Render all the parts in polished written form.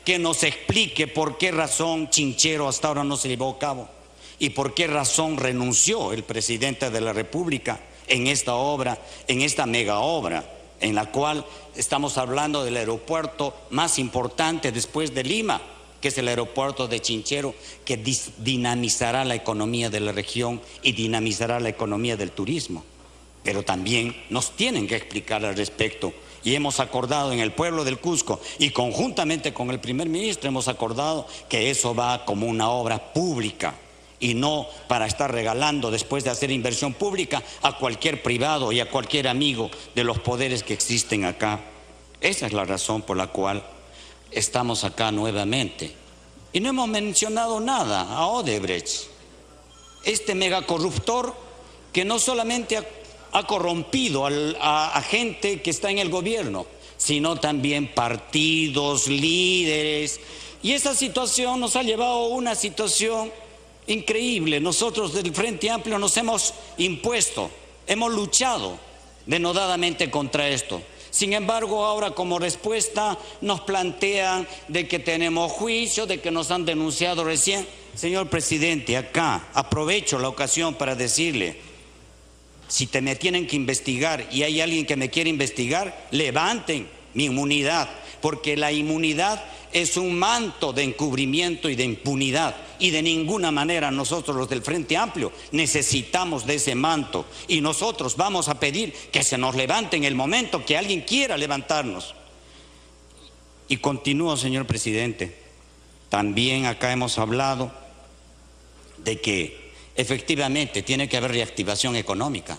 que nos explique por qué razón Chinchero hasta ahora no se llevó a cabo y por qué razón renunció el presidente de la República en esta obra, en esta mega obra, en la cual estamos hablando del aeropuerto más importante después de Lima, que es el aeropuerto de Chinchero, que dinamizará la economía de la región y dinamizará la economía del turismo. Pero también nos tienen que explicar al respecto. Y hemos acordado en el pueblo del Cusco y conjuntamente con el primer ministro hemos acordado que eso va como una obra pública y no para estar regalando después de hacer inversión pública a cualquier privado y a cualquier amigo de los poderes que existen acá. Esa es la razón por la cual estamos acá nuevamente. Y no hemos mencionado nada a Odebrecht, este megacorruptor que no solamente ha corrompido a gente que está en el gobierno, sino también partidos, líderes. Y esa situación nos ha llevado a una situación increíble. Nosotros del Frente Amplio nos hemos impuesto, hemos luchado denodadamente contra esto. Sin embargo, ahora como respuesta nos plantean de que tenemos juicio, de que nos han denunciado recién. Señor presidente, acá aprovecho la ocasión para decirle: si me tienen que investigar y hay alguien que me quiere investigar, levanten mi inmunidad, porque la inmunidad es un manto de encubrimiento y de impunidad, y de ninguna manera nosotros los del Frente Amplio necesitamos de ese manto, y nosotros vamos a pedir que se nos levante en el momento que alguien quiera levantarnos. Y continúo, señor presidente, también acá hemos hablado de que efectivamente tiene que haber reactivación económica,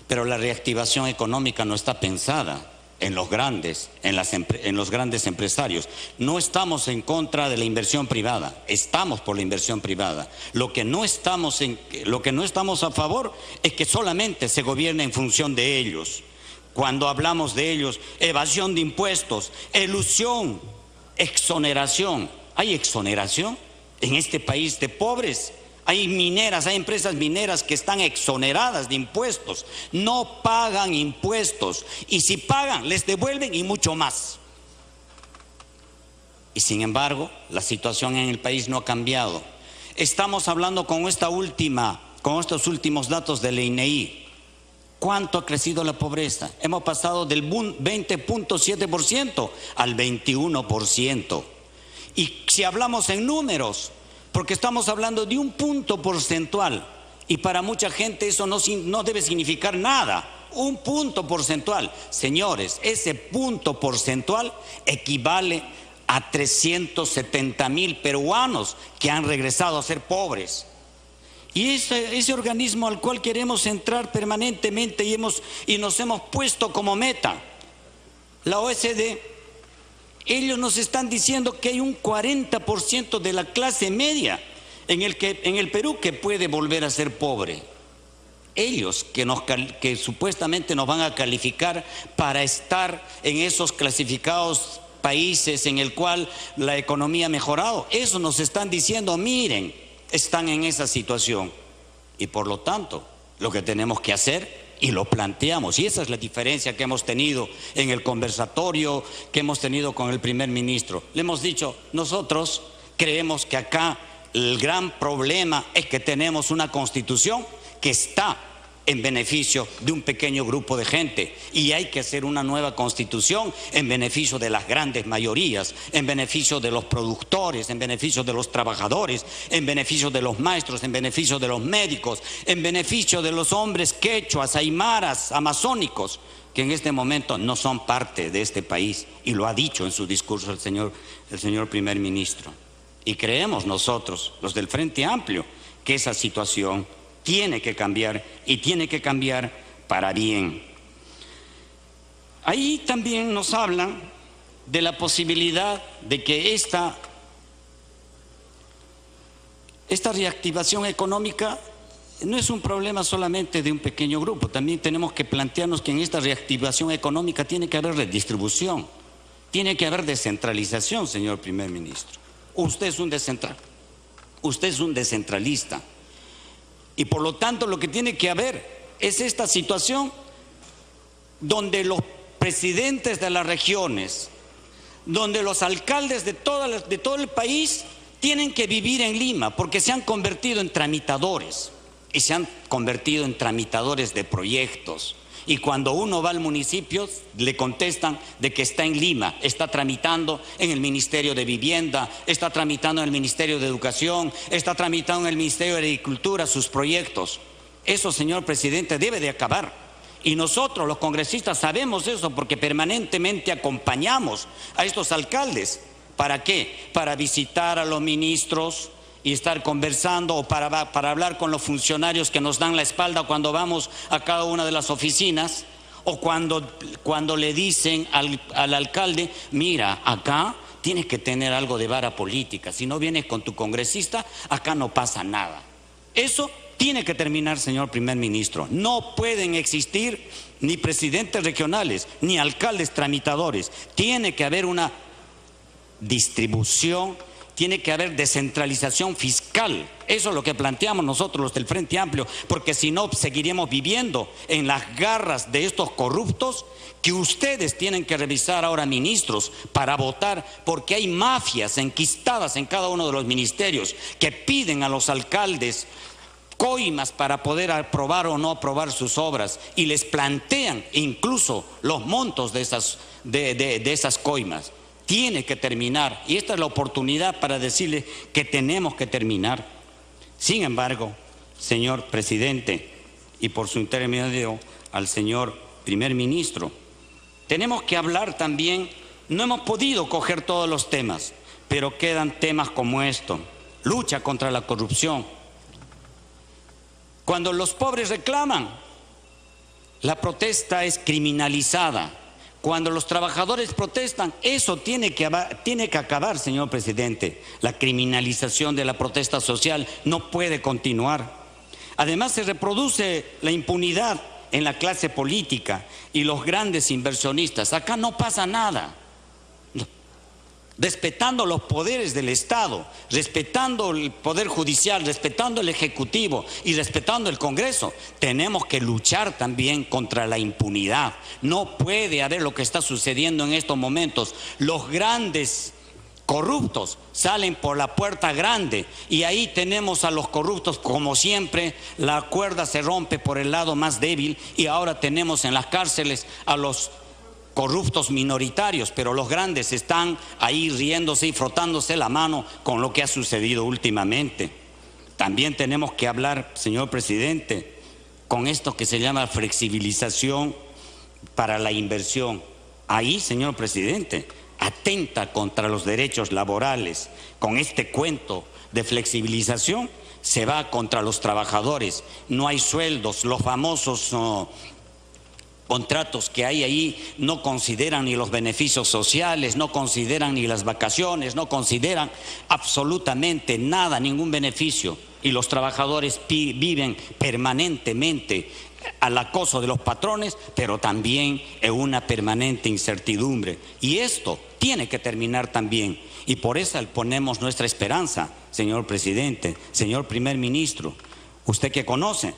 pero la reactivación económica no está pensada en los grandes, en los grandes empresarios. No estamos en contra de la inversión privada, estamos por la inversión privada. Lo que no estamos a favor es que solamente se gobierne en función de ellos. Cuando hablamos de ellos, evasión de impuestos, elusión, exoneración. ¿Hay exoneración en este país de pobres? Hay mineras, hay empresas mineras que están exoneradas de impuestos, no pagan impuestos, y si pagan les devuelven y mucho más. Y sin embargo, la situación en el país no ha cambiado. Estamos hablando con estos últimos datos del INEGI. ¿Cuánto ha crecido la pobreza? Hemos pasado del 20.7% al 21%. Y si hablamos en números, porque estamos hablando de un punto porcentual, y para mucha gente eso no debe significar nada. Un punto porcentual, señores, ese punto porcentual equivale a 370.000 peruanos que han regresado a ser pobres. Y ese organismo al cual queremos entrar permanentemente y nos hemos puesto como meta, la OECD, ellos nos están diciendo que hay un 40% de la clase media en el Perú que puede volver a ser pobre. Ellos que supuestamente nos van a calificar para estar en esos clasificados países en el cual la economía ha mejorado, eso nos están diciendo: miren, están en esa situación. Y por lo tanto, lo que tenemos que hacer, y lo planteamos, y esa es la diferencia que hemos tenido en el conversatorio que hemos tenido con el primer ministro. Le hemos dicho: nosotros creemos que acá el gran problema es que tenemos una constitución que está en beneficio de un pequeño grupo de gente, y hay que hacer una nueva constitución en beneficio de las grandes mayorías, en beneficio de los productores, en beneficio de los trabajadores, en beneficio de los maestros, en beneficio de los médicos, en beneficio de los hombres quechuas, aymaras, amazónicos, que en este momento no son parte de este país, y lo ha dicho en su discurso el señor primer ministro. Y creemos nosotros, los del Frente Amplio, que esa situación tiene que cambiar, y tiene que cambiar para bien. Ahí también nos hablan de la posibilidad de que esta reactivación económica no es un problema solamente de un pequeño grupo. También tenemos que plantearnos que en esta reactivación económica tiene que haber redistribución, tiene que haber descentralización, señor primer ministro. Usted es un descentralista. Y por lo tanto lo que tiene que haber es esta situación donde los presidentes de las regiones donde los alcaldes de todo el país tienen que vivir en Lima porque se han convertido en tramitadores y se han convertido en tramitadores de proyectos. Y cuando uno va al municipio le contestan de que está en Lima, está tramitando en el Ministerio de Vivienda, está tramitando en el Ministerio de Educación, está tramitando en el Ministerio de Agricultura sus proyectos. Eso, señor presidente, debe de acabar. Y nosotros los congresistas sabemos eso porque permanentemente acompañamos a estos alcaldes. ¿Para qué? Para visitar a los ministros y estar conversando, o para hablar con los funcionarios que nos dan la espalda cuando vamos a cada una de las oficinas, o cuando le dicen al alcalde, mira, acá tienes que tener algo de vara política, si no vienes con tu congresista, acá no pasa nada. Eso tiene que terminar, señor primer ministro. No pueden existir ni presidentes regionales, ni alcaldes tramitadores. Tiene que haber una distribución, tiene que haber descentralización fiscal. Eso es lo que planteamos nosotros los del Frente Amplio, porque si no seguiremos viviendo en las garras de estos corruptos que ustedes tienen que revisar ahora, ministros, para votar, porque hay mafias enquistadas en cada uno de los ministerios que piden a los alcaldes coimas para poder aprobar o no aprobar sus obras, y les plantean incluso los montos de esas coimas. Tiene que terminar, y esta es la oportunidad para decirle que tenemos que terminar. Sin embargo, señor presidente, y por su intermedio al señor primer ministro, tenemos que hablar también. No hemos podido coger todos los temas, pero quedan temas como esto: lucha contra la corrupción. Cuando los pobres reclaman, la protesta es criminalizada. Cuando los trabajadores protestan, eso tiene que acabar, señor presidente. La criminalización de la protesta social no puede continuar. Además, se reproduce la impunidad en la clase política y los grandes inversionistas. Acá no pasa nada. Respetando los poderes del Estado, respetando el Poder Judicial, respetando el Ejecutivo y respetando el Congreso, tenemos que luchar también contra la impunidad. No puede haber lo que está sucediendo en estos momentos. Los grandes corruptos salen por la puerta grande, y ahí tenemos a los corruptos. Como siempre, la cuerda se rompe por el lado más débil, y ahora tenemos en las cárceles a los corruptos minoritarios, pero los grandes están ahí riéndose y frotándose la mano con lo que ha sucedido últimamente. También tenemos que hablar, señor presidente, con esto que se llama flexibilización para la inversión. Ahí, señor presidente, atenta contra los derechos laborales. Con este cuento de flexibilización se va contra los trabajadores. No hay sueldos, los famosos contratos que hay ahí no consideran ni los beneficios sociales, no consideran ni las vacaciones, no consideran absolutamente nada, ningún beneficio, y los trabajadores viven permanentemente al acoso de los patrones, pero también en una permanente incertidumbre. Y esto tiene que terminar también, y por eso ponemos nuestra esperanza, señor presidente, señor primer ministro. Usted que conoce,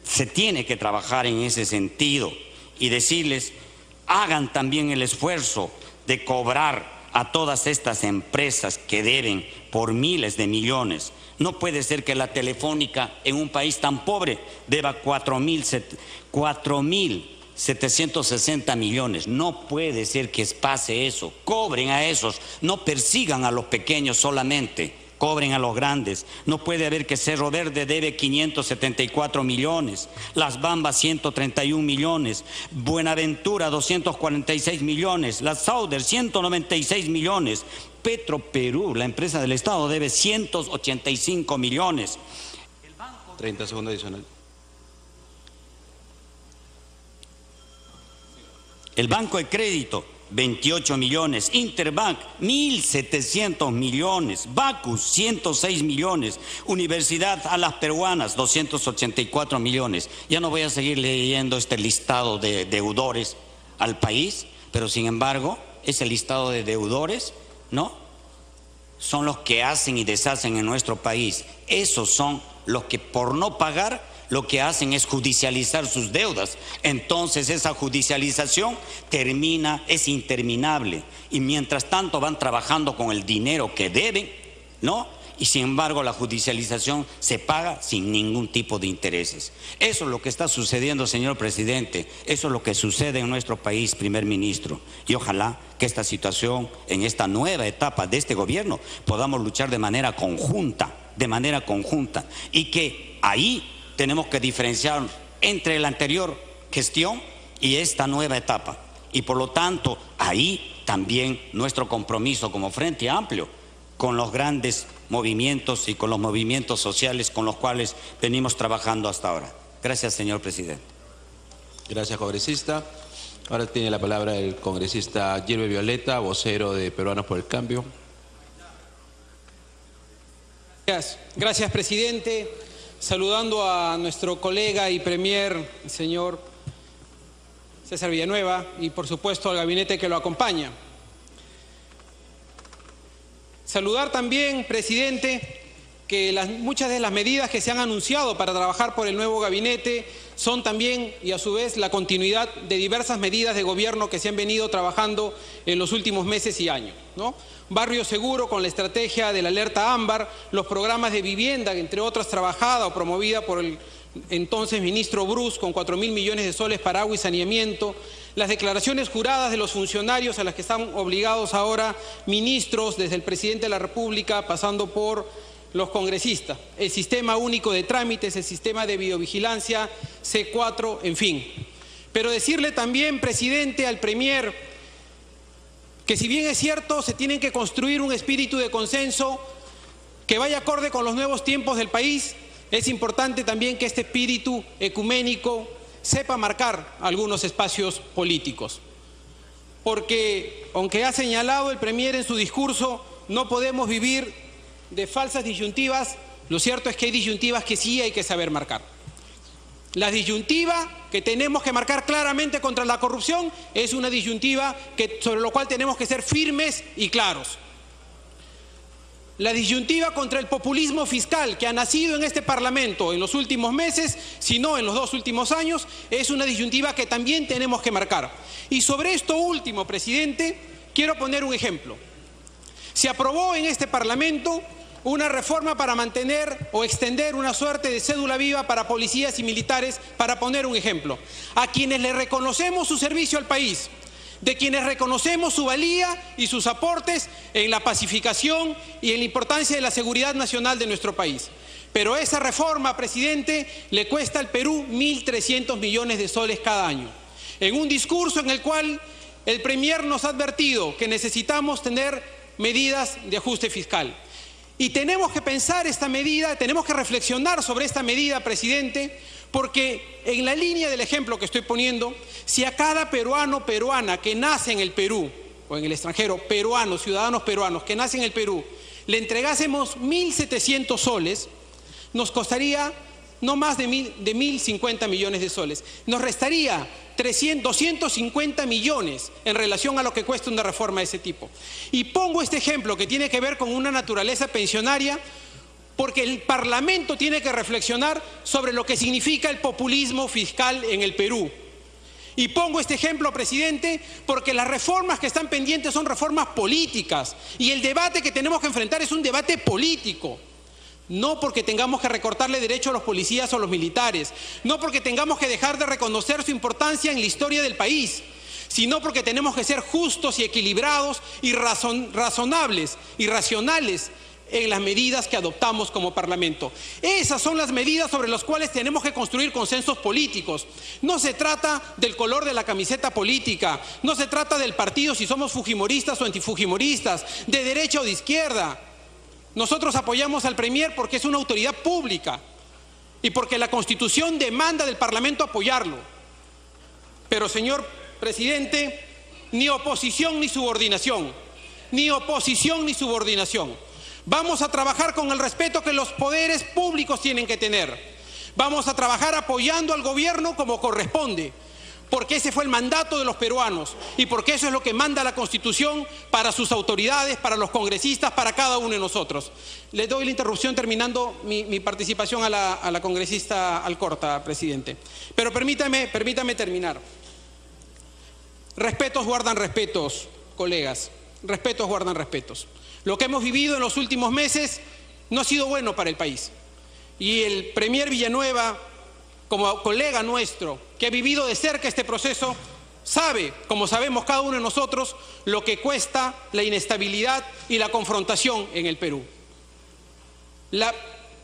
se tiene que trabajar en ese sentido y decirles: hagan también el esfuerzo de cobrar a todas estas empresas que deben por miles de millones. No puede ser que la Telefónica, en un país tan pobre, deba 4.760 millones. No puede ser que pase eso. Cobren a esos, no persigan a los pequeños solamente, cobren a los grandes. No puede haber que Cerro Verde debe 574 millones, Las Bambas 131 millones, Buenaventura 246 millones, la Sauder 196 millones, Petroperú, la empresa del Estado, debe 185 millones. 30 segundos adicional. El Banco de Crédito, 28 millones, Interbank 1.700 millones, Bacus 106 millones, Universidad a las Peruanas 284 millones. Ya no voy a seguir leyendo este listado de deudores al país, pero sin embargo ese listado de deudores, ¿no?, son los que hacen y deshacen en nuestro país. Esos son los que por no pagar lo que hacen es judicializar sus deudas. Entonces esa judicialización es interminable. Y mientras tanto van trabajando con el dinero que deben, ¿no? Y sin embargo la judicialización se paga sin ningún tipo de intereses. Eso es lo que está sucediendo, señor presidente. Eso es lo que sucede en nuestro país, primer ministro. Y ojalá que esta situación, en esta nueva etapa de este gobierno, podamos luchar de manera conjunta. Y que ahí tenemos que diferenciar entre la anterior gestión y esta nueva etapa. Y por lo tanto, ahí también nuestro compromiso como Frente Amplio con los grandes movimientos y con los movimientos sociales con los cuales venimos trabajando hasta ahora. Gracias, señor presidente. Gracias, congresista. Ahora tiene la palabra el congresista Yerbe Violeta, vocero de Peruanos por el Cambio. Gracias, presidente. Saludando a nuestro colega y premier, el señor César Villanueva, y por supuesto al gabinete que lo acompaña. Saludar también, presidente, que muchas de las medidas que se han anunciado para trabajar por el nuevo gabinete son también, y a su vez, la continuidad de diversas medidas de gobierno que se han venido trabajando en los últimos meses y años, ¿no? Barrio Seguro con la estrategia de la alerta ámbar, los programas de vivienda, entre otras trabajada o promovida por el entonces ministro Bruce con 4.000 millones de soles para agua y saneamiento, las declaraciones juradas de los funcionarios a las que están obligados ahora ministros, desde el presidente de la República pasando por los congresistas, el sistema único de trámites, el sistema de videovigilancia, C4, en fin. Pero decirle también, presidente, al premier, que si bien es cierto, se tiene que construir un espíritu de consenso que vaya acorde con los nuevos tiempos del país, es importante también que este espíritu ecuménico sepa marcar algunos espacios políticos. Porque, aunque ha señalado el premier en su discurso, no podemos vivir de falsas disyuntivas, lo cierto es que hay disyuntivas que sí hay que saber marcar. La disyuntiva que tenemos que marcar claramente contra la corrupción es una disyuntiva sobre la cual tenemos que ser firmes y claros. La disyuntiva contra el populismo fiscal que ha nacido en este Parlamento en los últimos meses, si no en los 2 últimos años, es una disyuntiva que también tenemos que marcar. Y sobre esto último, presidente, quiero poner un ejemplo. Se aprobó en este Parlamento una reforma para mantener o extender una suerte de cédula viva para policías y militares, para poner un ejemplo. A quienes le reconocemos su servicio al país, de quienes reconocemos su valía y sus aportes en la pacificación y en la importancia de la seguridad nacional de nuestro país. Pero esa reforma, presidente, le cuesta al Perú 1.300 millones de soles cada año. En un discurso en el cual el premier nos ha advertido que necesitamos tener medidas de ajuste fiscal. Y tenemos que pensar esta medida, tenemos que reflexionar sobre esta medida, presidente, porque en la línea del ejemplo que estoy poniendo, si a cada peruano o peruana que nace en el Perú, o en el extranjero, peruanos, ciudadanos peruanos que nacen en el Perú, le entregásemos 1.700 soles, nos costaría no más de 1.050 millones de soles. Nos restaría 250 millones en relación a lo que cuesta una reforma de ese tipo. Y pongo este ejemplo que tiene que ver con una naturaleza pensionaria, porque el Parlamento tiene que reflexionar sobre lo que significa el populismo fiscal en el Perú. Y pongo este ejemplo, presidente, porque las reformas que están pendientes son reformas políticas y el debate que tenemos que enfrentar es un debate político. No porque tengamos que recortarle derecho a los policías o a los militares, no porque tengamos que dejar de reconocer su importancia en la historia del país, sino porque tenemos que ser justos y equilibrados y razonables y racionales en las medidas que adoptamos como Parlamento. Esas son las medidas sobre las cuales tenemos que construir consensos políticos. No se trata del color de la camiseta política, no se trata del partido si somos fujimoristas o antifujimoristas, de derecha o de izquierda. Nosotros apoyamos al premier porque es una autoridad pública y porque la Constitución demanda del Parlamento apoyarlo. Pero, señor presidente, ni oposición ni subordinación, ni oposición ni subordinación. Vamos a trabajar con el respeto que los poderes públicos tienen que tener. Vamos a trabajar apoyando al gobierno como corresponde, porque ese fue el mandato de los peruanos y porque eso es lo que manda la Constitución para sus autoridades, para los congresistas, para cada uno de nosotros. Le doy la interrupción terminando mi participación a la congresista Alcorta, presidente. Pero permítame terminar. Respetos guardan respetos, colegas. Respetos guardan respetos. Lo que hemos vivido en los últimos meses no ha sido bueno para el país. Y el premier Villanueva, como colega nuestro, que ha vivido de cerca este proceso, sabe, como sabemos cada uno de nosotros, lo que cuesta la inestabilidad y la confrontación en el Perú.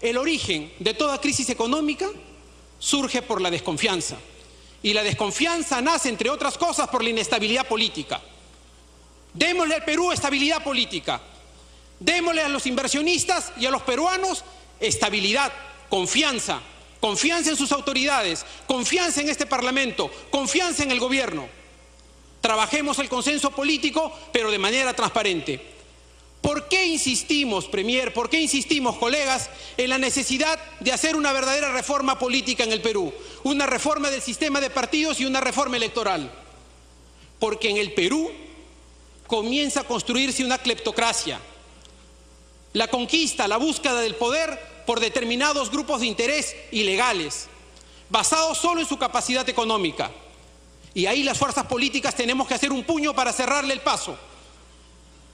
El origen de toda crisis económica surge por la desconfianza. Y la desconfianza nace, entre otras cosas, por la inestabilidad política. Démosle al Perú estabilidad política. Démosle a los inversionistas y a los peruanos estabilidad, confianza. Confianza en sus autoridades, confianza en este Parlamento, confianza en el gobierno. Trabajemos el consenso político, pero de manera transparente. ¿Por qué insistimos, Premier, por qué insistimos, colegas, en la necesidad de hacer una verdadera reforma política en el Perú? Una reforma del sistema de partidos y una reforma electoral. Porque en el Perú comienza a construirse una cleptocracia. La conquista, la búsqueda del poder por determinados grupos de interés ilegales, basados solo en su capacidad económica. Y ahí las fuerzas políticas tenemos que hacer un puño para cerrarle el paso.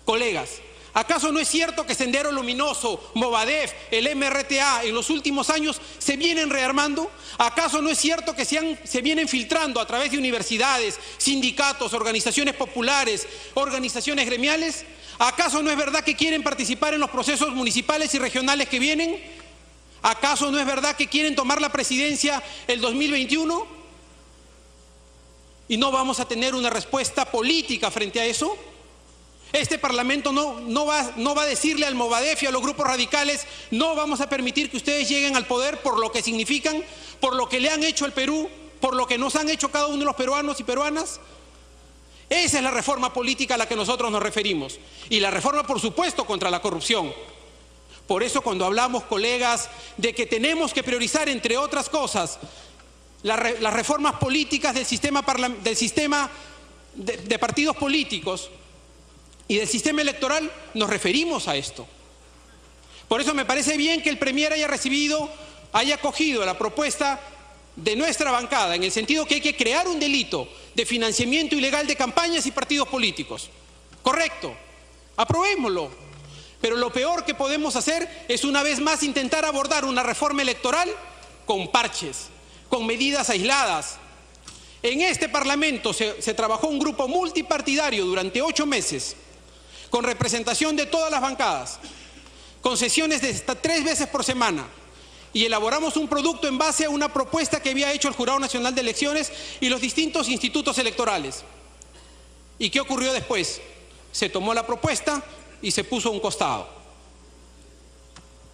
Colegas, ¿acaso no es cierto que Sendero Luminoso, Movadef, el MRTA en los últimos años se vienen rearmando? ¿Acaso no es cierto que se vienen filtrando a través de universidades, sindicatos, organizaciones populares, organizaciones gremiales? ¿Acaso no es verdad que quieren participar en los procesos municipales y regionales que vienen? ¿Acaso no es verdad que quieren tomar la presidencia el 2021? ¿Y no vamos a tener una respuesta política frente a eso? Este Parlamento no va a decirle al Movadef y a los grupos radicales: no vamos a permitir que ustedes lleguen al poder por lo que significan, por lo que le han hecho al Perú, por lo que nos han hecho cada uno de los peruanos y peruanas. Esa es la reforma política a la que nosotros nos referimos. Y la reforma, por supuesto, contra la corrupción. Por eso cuando hablamos, colegas, de que tenemos que priorizar, entre otras cosas, las reformas políticas del sistema de partidos políticos y del sistema electoral, nos referimos a esto. Por eso me parece bien que el Premier haya acogido la propuesta de nuestra bancada, en el sentido que hay que crear un delito de financiamiento ilegal de campañas y partidos políticos. Correcto, aprobémoslo. Pero lo peor que podemos hacer es, una vez más, intentar abordar una reforma electoral con parches, con medidas aisladas. En este Parlamento se trabajó un grupo multipartidario durante 8 meses, con representación de todas las bancadas, con sesiones de hasta 3 veces por semana, y elaboramos un producto en base a una propuesta que había hecho el Jurado Nacional de Elecciones y los distintos institutos electorales. ¿Y qué ocurrió después? Se tomó la propuesta y se puso a un costado.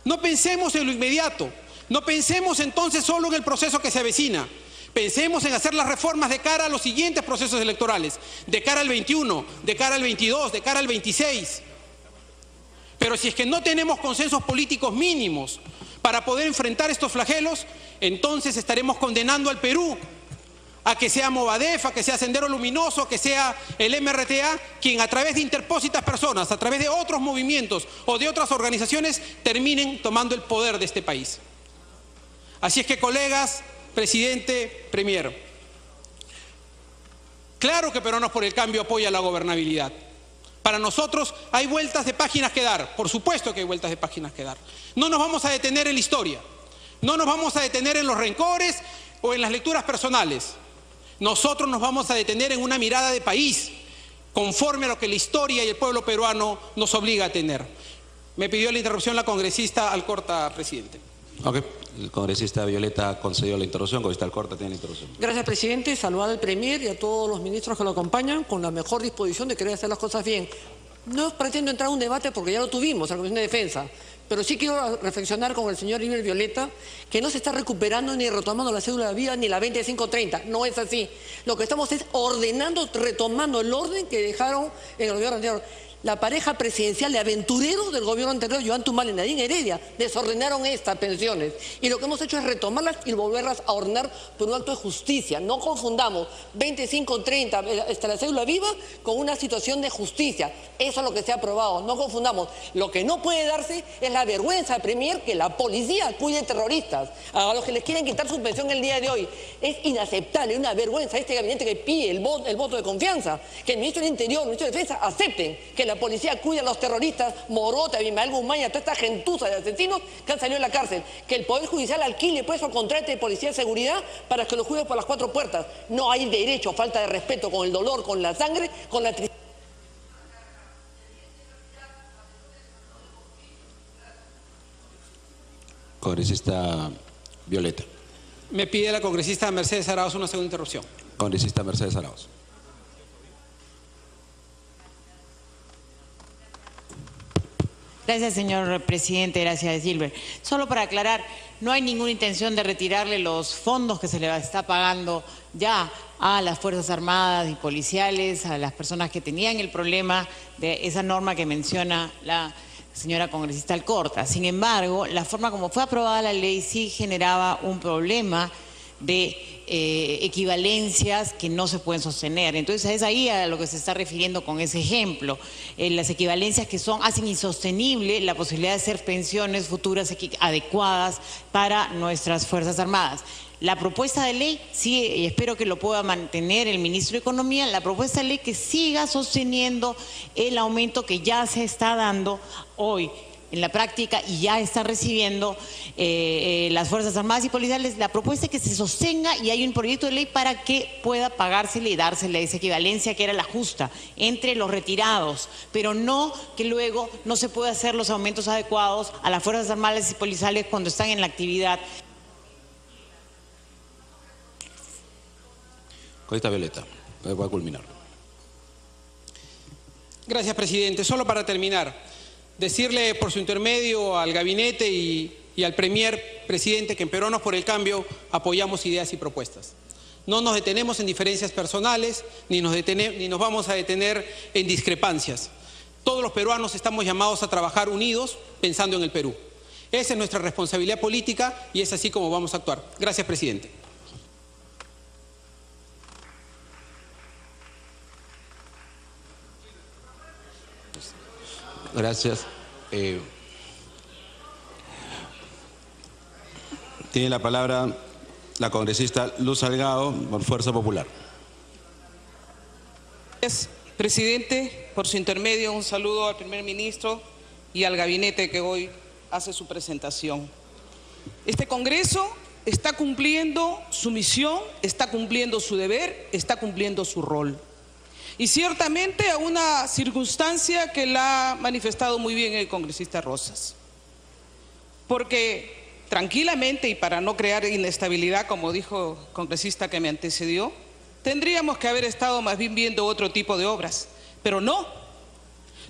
No pensemos en lo inmediato, no pensemos entonces solo en el proceso que se avecina. Pensemos en hacer las reformas de cara a los siguientes procesos electorales, de cara al 21, de cara al 22, de cara al 26. Pero si es que no tenemos consensos políticos mínimos para poder enfrentar estos flagelos, entonces estaremos condenando al Perú a que sea Movadef, a que sea Sendero Luminoso, a que sea el MRTA, quien a través de interpósitas personas, a través de otros movimientos o de otras organizaciones, terminen tomando el poder de este país. Así es que, colegas, presidente, premier, claro que Peruanos por el Cambio apoya la gobernabilidad. Para nosotros hay vueltas de páginas que dar, por supuesto que hay vueltas de páginas que dar. No nos vamos a detener en la historia, no nos vamos a detener en los rencores o en las lecturas personales. Nosotros nos vamos a detener en una mirada de país, conforme a lo que la historia y el pueblo peruano nos obliga a tener. Me pidió la interrupción la congresista Alcorta, presidente. Ok, el congresista Violeta concedió la interrupción. Congresista Alcorta tiene la interrupción. Gracias, presidente. Saludar al premier y a todos los ministros que lo acompañan con la mejor disposición de querer hacer las cosas bien. No pretendo entrar a un debate porque ya lo tuvimos en la Comisión de Defensa, pero sí quiero reflexionar con el señor River Violeta que no se está recuperando ni retomando la cédula de vida ni la 2530. No es así. Lo que estamos es ordenando, retomando el orden que dejaron en el gobierno anterior. la pareja presidencial de aventureros del gobierno anterior, Joan Tumal y Nadine Heredia, desordenaron estas pensiones. Y lo que hemos hecho es retomarlas y volverlas a ordenar por un acto de justicia. No confundamos 25, 30, la cédula viva con una situación de justicia. Eso es lo que se ha aprobado. No confundamos. Lo que no puede darse es la vergüenza, Premier, que la policía cuide terroristas. A los que les quieren quitar su pensión el día de hoy. Es inaceptable, una vergüenza este gabinete que pide el voto de confianza. Que el ministro del Interior, el ministro de Defensa acepten que la policía cuide a los terroristas, Morota, Abimael Guzmán y a toda esta gentuza de asesinos que han salido de la cárcel. Que el Poder Judicial alquile pues o contrate de policía de seguridad para que los cuide por las cuatro puertas. No hay derecho, falta de respeto con el dolor, con la sangre, con la tristeza. Congresista Violeta. Me pide la congresista Mercedes Arauz una segunda interrupción. Congresista Mercedes Arauz. Gracias, señor presidente. Gracias, Gilbert. Solo para aclarar, no hay ninguna intención de retirarle los fondos que se le está pagando ya a las Fuerzas Armadas y policiales, a las personas que tenían el problema de esa norma que menciona la señora congresista Alcorta. Sin embargo, la forma como fue aprobada la ley sí generaba un problema de equivalencias que no se pueden sostener. Entonces es ahí a lo que se está refiriendo con ese ejemplo. Las equivalencias que hacen insostenible la posibilidad de hacer pensiones futuras adecuadas para nuestras Fuerzas Armadas. La propuesta de ley, sí, y espero que lo pueda mantener el ministro de Economía, la propuesta de ley que siga sosteniendo el aumento que ya se está dando hoy en la práctica y ya están recibiendo las Fuerzas Armadas y Policiales. La propuesta es que se sostenga y hay un proyecto de ley para que pueda pagársele y dársele esa equivalencia que era la justa entre los retirados, pero no que luego no se pueda hacer los aumentos adecuados a las Fuerzas Armadas y Policiales cuando están en la actividad. Congresista Violeta, voy a culminar. Gracias, presidente. Solo para terminar, decirle por su intermedio al gabinete y al Premier, presidente, que en Peruanos por el Cambio apoyamos ideas y propuestas. No nos detenemos en diferencias personales, ni nos vamos a detener en discrepancias. Todos los peruanos estamos llamados a trabajar unidos pensando en el Perú. Esa es nuestra responsabilidad política y es así como vamos a actuar. Gracias, presidente. Gracias. Tiene la palabra la congresista Luz Salgado por Fuerza Popular. Gracias, presidente. Por su intermedio, un saludo al primer ministro y al gabinete que hoy hace su presentación. Este Congreso está cumpliendo su misión, está cumpliendo su deber, está cumpliendo su rol. Y ciertamente a una circunstancia que la ha manifestado muy bien el congresista Rosas. Porque tranquilamente y para no crear inestabilidad, como dijo el congresista que me antecedió, tendríamos que haber estado más bien viendo otro tipo de obras. Pero no.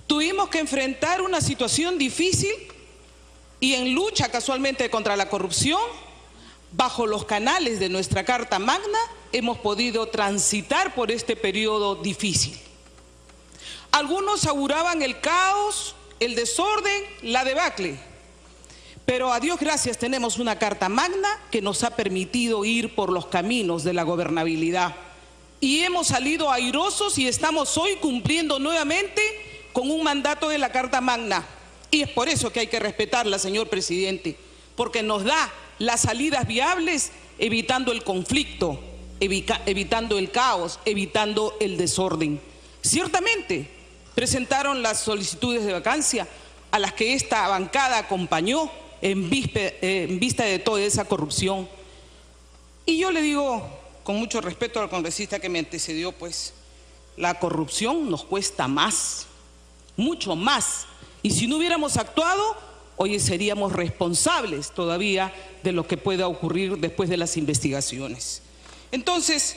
Tuvimos que enfrentar una situación difícil y en lucha casualmente contra la corrupción, bajo los canales de nuestra Carta Magna, hemos podido transitar por este periodo difícil. Algunos auguraban el caos, el desorden, la debacle. Pero a Dios gracias tenemos una Carta Magna que nos ha permitido ir por los caminos de la gobernabilidad. Y hemos salido airosos y estamos hoy cumpliendo nuevamente con un mandato de la Carta Magna. Y es por eso que hay que respetarla, señor presidente, porque nos da las salidas viables evitando el conflicto, evitando el caos, evitando el desorden. Ciertamente presentaron las solicitudes de vacancia a las que esta bancada acompañó en vista de toda esa corrupción. Y yo le digo con mucho respeto al congresista que me antecedió, pues la corrupción nos cuesta más, mucho más. Y si no hubiéramos actuado, hoy seríamos responsables todavía de lo que pueda ocurrir después de las investigaciones. Entonces,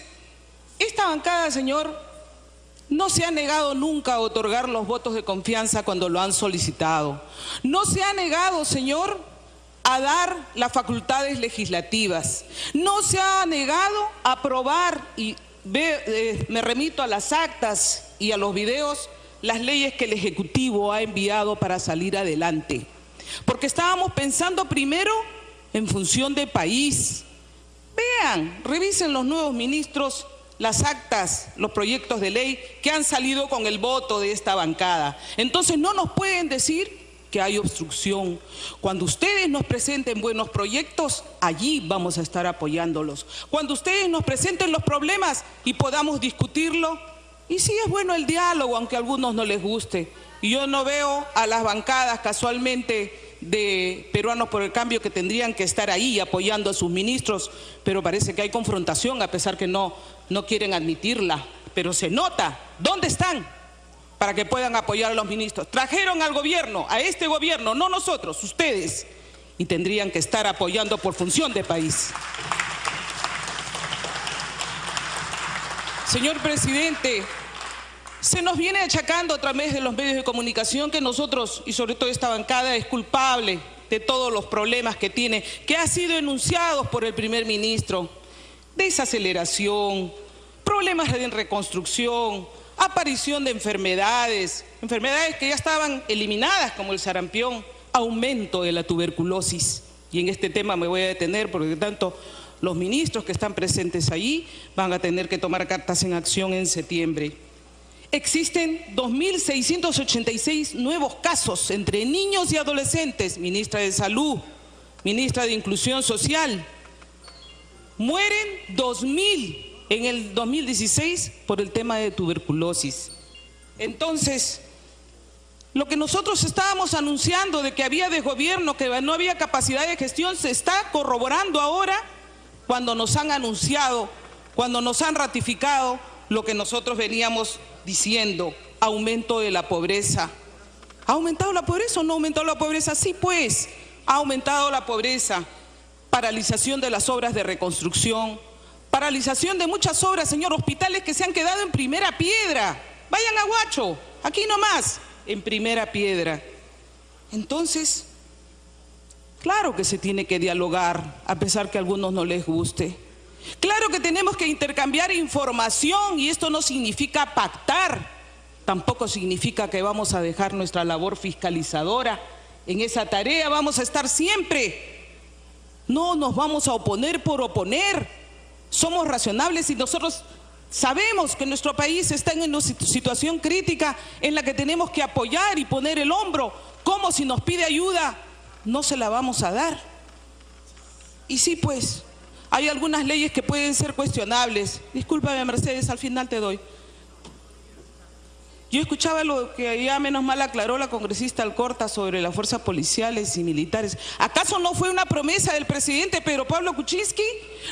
esta bancada, señor, no se ha negado nunca a otorgar los votos de confianza cuando lo han solicitado. No se ha negado, señor, a dar las facultades legislativas. No se ha negado a aprobar, y me remito a las actas y a los videos, las leyes que el Ejecutivo ha enviado para salir adelante. Porque estábamos pensando primero en función de país. Vean, revisen los nuevos ministros, las actas, los proyectos de ley que han salido con el voto de esta bancada. Entonces no nos pueden decir que hay obstrucción. Cuando ustedes nos presenten buenos proyectos, allí vamos a estar apoyándolos. Cuando ustedes nos presenten los problemas y podamos discutirlo, y sí es bueno el diálogo, aunque a algunos no les guste. Y yo no veo a las bancadas casualmente de Peruanos por el Cambio que tendrían que estar ahí apoyando a sus ministros, pero parece que hay confrontación a pesar que no quieren admitirla, pero se nota. ¿Dónde están? Para que puedan apoyar a los ministros. Trajeron al gobierno, a este gobierno, no nosotros, ustedes, y tendrían que estar apoyando por función de país. Señor presidente, se nos viene achacando a través de los medios de comunicación que nosotros, y sobre todo esta bancada, es culpable de todos los problemas que tiene, que ha sido enunciados por el primer ministro: desaceleración, problemas de reconstrucción, aparición de enfermedades que ya estaban eliminadas como el sarampión, aumento de la tuberculosis. Y en este tema me voy a detener porque tanto los ministros que están presentes allí van a tener que tomar cartas en acción en septiembre. Existen 2.686 nuevos casos entre niños y adolescentes. Ministra de Salud, ministra de Inclusión Social. Mueren 2.000 en el 2016 por el tema de tuberculosis. Entonces, lo que nosotros estábamos anunciando de que había desgobierno, que no había capacidad de gestión, se está corroborando ahora cuando nos han anunciado, cuando nos han ratificado lo que nosotros veníamos diciendo: aumento de la pobreza. ¿Ha aumentado la pobreza o no ha aumentado la pobreza? Sí, pues, ha aumentado la pobreza. Paralización de las obras de reconstrucción, paralización de muchas obras, señor, hospitales que se han quedado en primera piedra. Vayan a Huacho, aquí nomás, en primera piedra. Entonces, claro que se tiene que dialogar, a pesar que a algunos no les guste. Claro que tenemos que intercambiar información, y esto no significa pactar, tampoco significa que vamos a dejar nuestra labor fiscalizadora. En esa tarea vamos a estar siempre. No nos vamos a oponer por oponer. Somos razonables y nosotros sabemos que nuestro país está en una situación crítica en la que tenemos que apoyar y poner el hombro. ¿Cómo si nos pide ayuda no se la vamos a dar? Y sí, pues, hay algunas leyes que pueden ser cuestionables. Discúlpame, Mercedes, al final te doy. Yo escuchaba lo que ya menos mal aclaró la congresista Alcorta sobre las fuerzas policiales y militares. ¿Acaso no fue una promesa del presidente Pedro Pablo Kuczynski?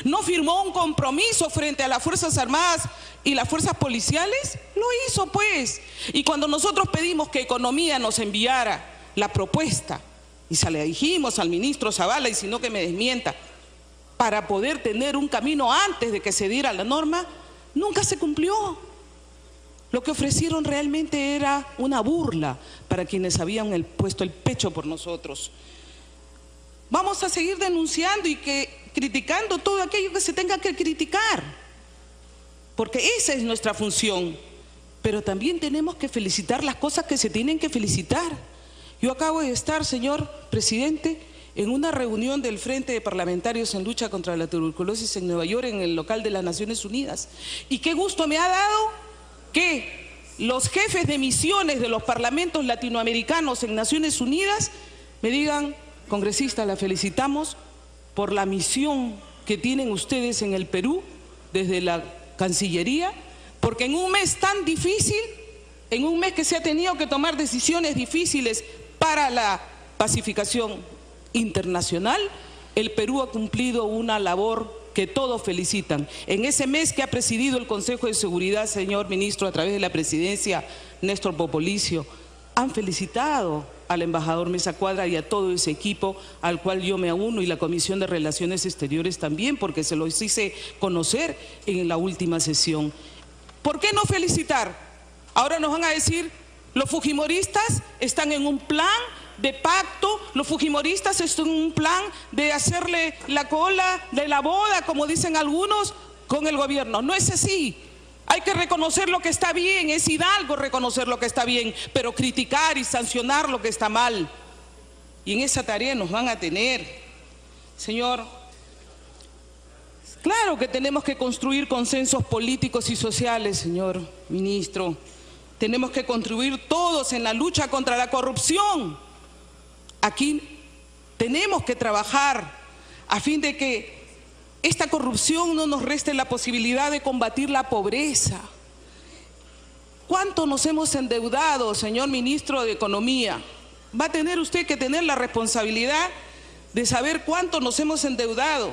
¿No firmó un compromiso frente a las Fuerzas Armadas y las fuerzas policiales? Lo hizo, pues. Y cuando nosotros pedimos que Economía nos enviara la propuesta, y se le dijimos al ministro Zavala, y si no que me desmienta, para poder tener un camino antes de que se diera la norma, nunca se cumplió. Lo que ofrecieron realmente era una burla para quienes habían puesto el pecho por nosotros. Vamos a seguir denunciando y criticando todo aquello que se tenga que criticar, porque esa es nuestra función. Pero también tenemos que felicitar las cosas que se tienen que felicitar. Yo acabo de estar, señor presidente, en una reunión del Frente de Parlamentarios en Lucha contra la Tuberculosis en Nueva York, en el local de las Naciones Unidas. Y qué gusto me ha dado que los jefes de misiones de los parlamentos latinoamericanos en Naciones Unidas me digan: congresista, la felicitamos por la misión que tienen ustedes en el Perú desde la Cancillería, porque en un mes tan difícil, en un mes que se ha tenido que tomar decisiones difíciles para la pacificación internacional, el Perú ha cumplido una labor que todos felicitan. En ese mes que ha presidido el Consejo de Seguridad, señor ministro, a través de la presidencia Néstor Popolicio, han felicitado al embajador Mesa Cuadra y a todo ese equipo al cual yo me uno, y la Comisión de Relaciones Exteriores también, porque se los hice conocer en la última sesión. ¿Por qué no felicitar? Ahora nos van a decir: los fujimoristas están en un plan de pacto, los fujimoristas están en un plan de hacerle la cola de la boda, como dicen algunos, con el gobierno. No es así. Hay que reconocer lo que está bien, es hidalgo reconocer lo que está bien, pero criticar y sancionar lo que está mal. Y en esa tarea nos van a tener, señor. Claro que tenemos que construir consensos políticos y sociales, señor ministro. Tenemos que contribuir todos en la lucha contra la corrupción. Aquí tenemos que trabajar a fin de que esta corrupción no nos reste la posibilidad de combatir la pobreza. ¿Cuánto nos hemos endeudado, señor ministro de Economía? Va a tener usted que tener la responsabilidad de saber cuánto nos hemos endeudado.